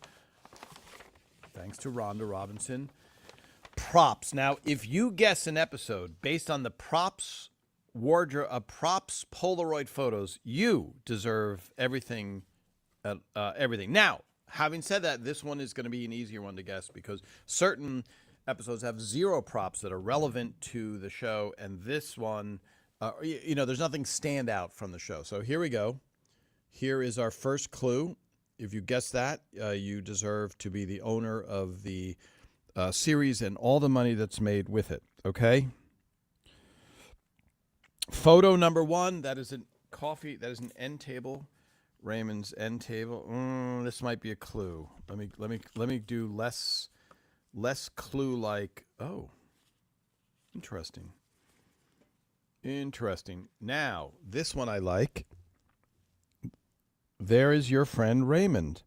thanks to Rhonda Robinson, props. Now, if you guess an episode based on the props props Polaroid photos, you deserve everything. Everything. Now, having said that, this one is going to be an easier one to guess because certain episodes have zero props that are relevant to the show, and this one, there's nothing stand out from the show. So here we go. Here is our first clue. If you guess that, you deserve to be the owner of the series and all the money that's made with it. Okay? Photo number one, that is an end table. Raymond's end table. This might be a clue. Let me do less clue like. Oh, interesting. Now, this one I like. There is your friend Raymond.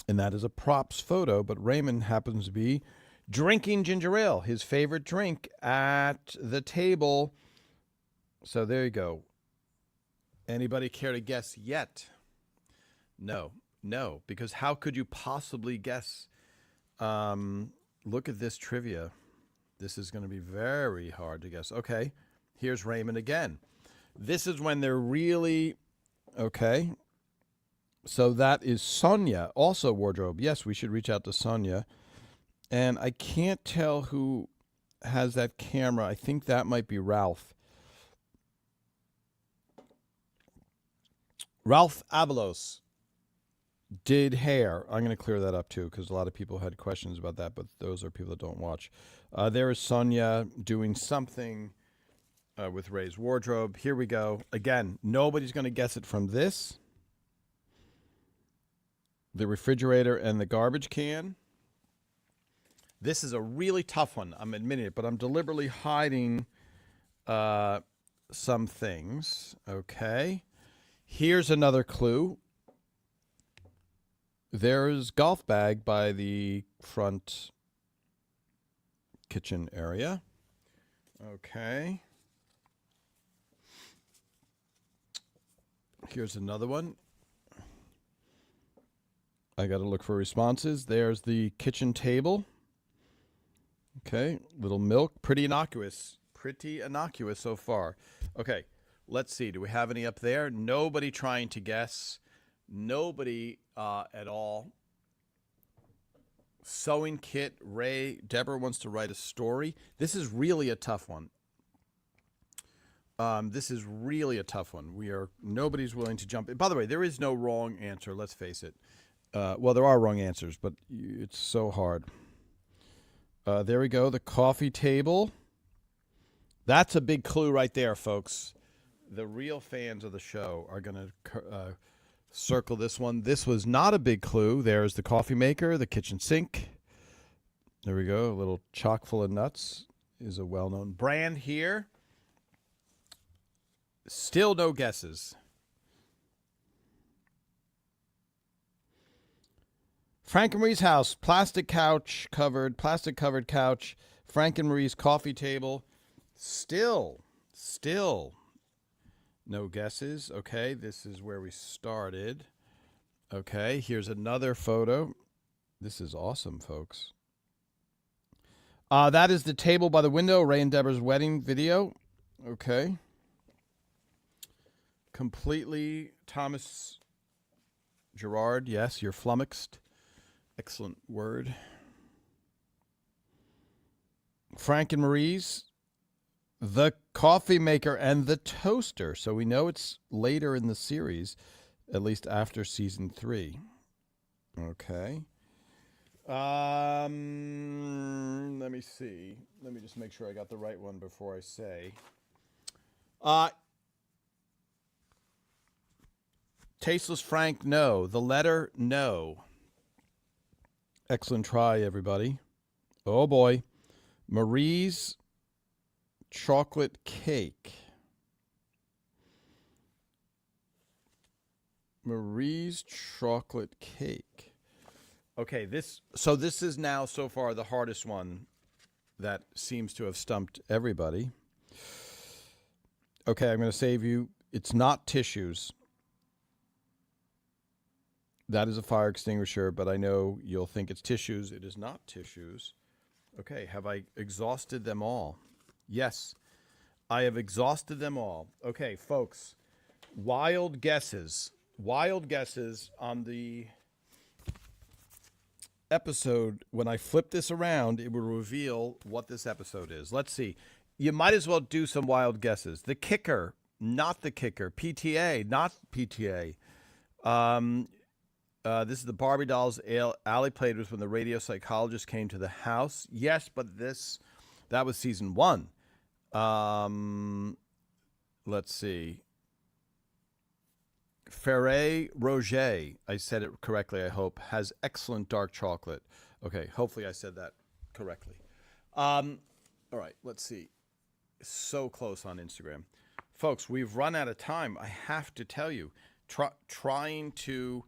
And that is a props photo, but Raymond happens to be drinking ginger ale, his favorite drink, at the table. So there you go. Anybody care to guess yet? No, because how could you possibly guess? Look at this trivia. This is going to be very hard to guess. Okay, here's Raymond again. This is when they're really, okay. So that is Sonia, also wardrobe. Yes, we should reach out to Sonia. And I can't tell who has that camera. I think that might be Ralph. Ralph Avalos did hair. I'm going to clear that up too because a lot of people had questions about that, but those are people that don't watch. There is Sonia doing something with Ray's wardrobe. Here we go. Again, nobody's going to guess it from this. The refrigerator and the garbage can. This is a really tough one. I'm admitting it, but I'm deliberately hiding some things. Okay. Here's another clue. There's golf bag by the front kitchen area. Okay. Here's another one. I got to look for responses. There's the kitchen table. Okay, little milk. Pretty innocuous so far. Okay, let's see. Do we have any up there? Nobody trying to guess. Nobody at all. Sewing kit. Ray. Deborah wants to write a story. This is really a tough one. Nobody's willing to jump in. By the way, there is no wrong answer. Let's face it. Well, there are wrong answers, but it's so hard. There we go, the coffee table. That's a big clue right there, folks. The real fans of the show are going to circle this one. This was not a big clue. There's the coffee maker, the kitchen sink. There we go. A little chock full of nuts is a well-known brand here. Still no guesses. Frank and Marie's house, plastic covered couch. Frank and Marie's coffee table. Still no guesses. Okay, this is where we started. Okay, here's another photo. This is awesome, folks. That is the table by the window, Ray and Deborah's wedding video. Okay. Completely Thomas Gerard. Yes, you're flummoxed. Excellent word. Frank and Marie's, the coffee maker and the toaster. So we know it's later in the series, at least after season 3. Okay. Let me see. Let me just make sure I got the right one before I say. Tasteless Frank, no. The letter, no. Excellent try, everybody. Oh, boy. Marie's chocolate cake. Marie's chocolate cake. Okay, this is now so far the hardest one that seems to have stumped everybody. Okay, I'm going to save you. It's not tissues. That is a fire extinguisher, but I know you'll think it's tissues. It is not tissues. Okay, have I exhausted them all? Yes, I have exhausted them all. Okay, folks, wild guesses. Wild guesses on the episode. When I flip this around, it will reveal what this episode is. Let's see. You might as well do some wild guesses. The kicker, not the kicker. PTA, not PTA. This is the Barbie dolls Allie played with when the radio psychologist came to the house. Yes, but that was season 1. Let's see. Ferrero Rocher, I said it correctly, I hope, has excellent dark chocolate. Okay, hopefully I said that correctly. All right, let's see. So close on Instagram. Folks, we've run out of time. I have to tell you, trying to...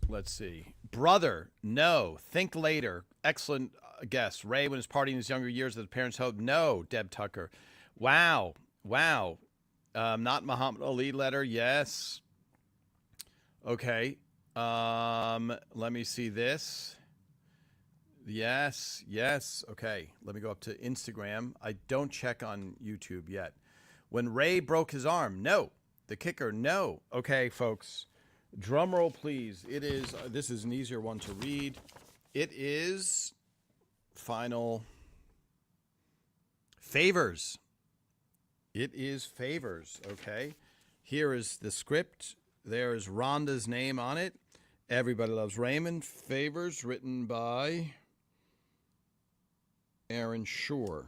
Let's see. Brother, no. Think later. Excellent guess. Ray, when his party in his younger years at his parents' home, no. Deb Tucker. Wow. Not Muhammad Ali letter. Yes. Okay. Let me see this. Yes. Okay. Let me go up to Instagram. I don't check on YouTube yet. When Ray broke his arm, no. The kicker, no. Okay, folks. Drum roll, please. It is. This is an easier one to read. It is final favors. It is favors. Okay. Here is the script. There is Rhonda's name on it. Everybody Loves Raymond. Favors, written by Aaron Shore.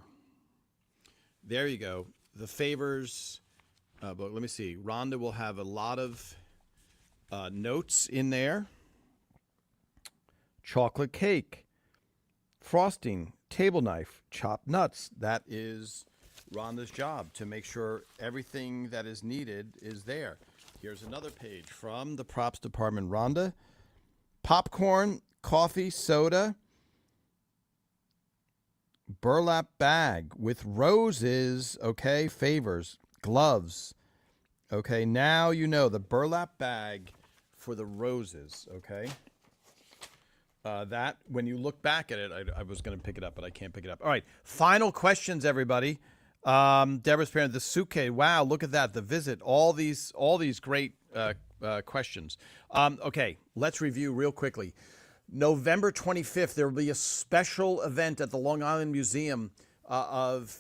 There you go. The favors. But let me see. Rhonda will have a lot of notes in there. Chocolate cake, frosting, table knife, chopped nuts. That is Rhonda's job, to make sure everything that is needed is there. Here's another page from the props department. Rhonda, popcorn, coffee, soda, burlap bag with roses. Okay, favors, gloves. Okay, now you know the burlap bag for the roses, okay? That, when you look back at it, I was going to pick it up, but I can't pick it up. All right, final questions, everybody. Deborah's parent, the suitcase. Wow, look at that. The visit. All these great questions. Okay, let's review real quickly. November 25th, there will be a special event at the Long Island Museum of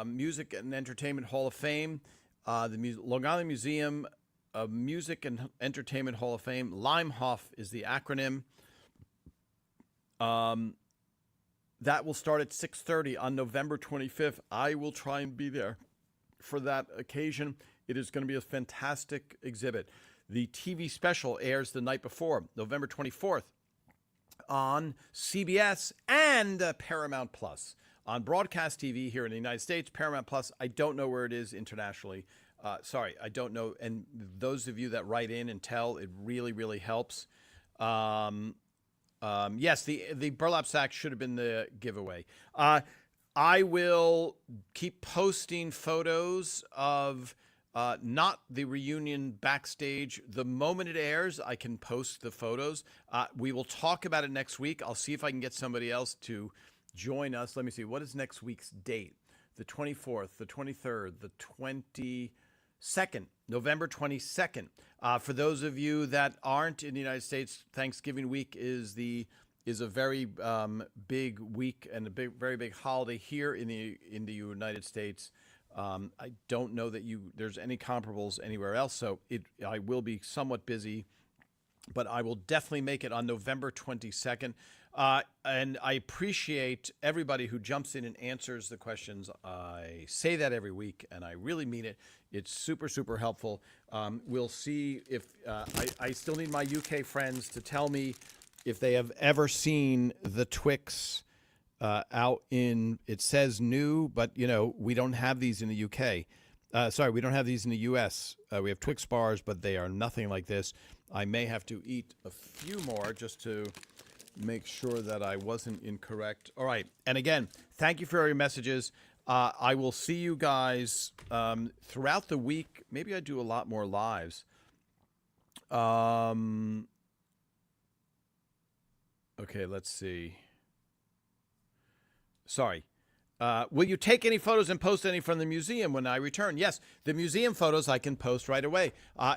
Music and Entertainment Hall of Fame. The Long Island Museum of Music and Entertainment Hall of Fame. Limehoff is the acronym. That will start at 6:30 on November 25th. I will try and be there for that occasion. It is going to be a fantastic exhibit. The TV special airs the night before, November 24th, on CBS and Paramount Plus. On broadcast TV here in the United States, Paramount Plus, I don't know where it is internationally. Sorry, I don't know. And those of you that write in and tell, it really, really helps. Yes, the burlap sack should have been the giveaway. I will keep posting photos of not the reunion backstage. The moment it airs, I can post the photos. We will talk about it next week. I'll see if I can get somebody else to join us. Let me see. What is next week's date? The 24th, the 23rd, the 22nd, November 22nd. For those of you that aren't in the United States, Thanksgiving week is a very big week and a very big holiday here in the United States. I don't know that there's any comparables anywhere else, so I will be somewhat busy, but I will definitely make it on November 22nd. And I appreciate everybody who jumps in and answers the questions. I say that every week, and I really mean it. It's super, super helpful. We'll see if I still need my UK friends to tell me if they have ever seen the Twix out in, it says new, but, we don't have these in the UK. Sorry, we don't have these in the US. We have Twix bars, but they are nothing like this. I may have to eat a few more just to make sure that I wasn't incorrect. All right. And again, thank you for your messages. I will see you guys throughout the week. Maybe I do a lot more lives. Okay, let's see. Sorry. Will you take any photos and post any from the museum when I return? Yes, the museum photos I can post right away.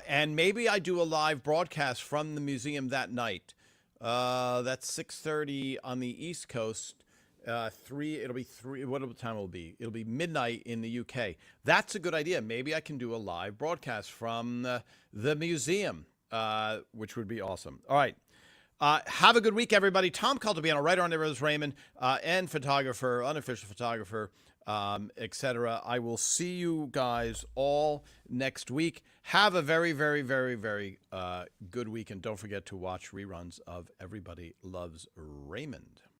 And maybe I do a live broadcast from the museum that night. That's 6:30 on the East Coast. It'll be 3. What time will it be? It'll be midnight in the UK. That's a good idea. Maybe I can do a live broadcast from the museum, which would be awesome. All right. Have a good week, everybody. Tom Caltabiano, writer on Rose Raymond, and photographer, unofficial photographer, etc. I will see you guys all next week. Have a very, very, very, very good week, and don't forget to watch reruns of Everybody Loves Raymond.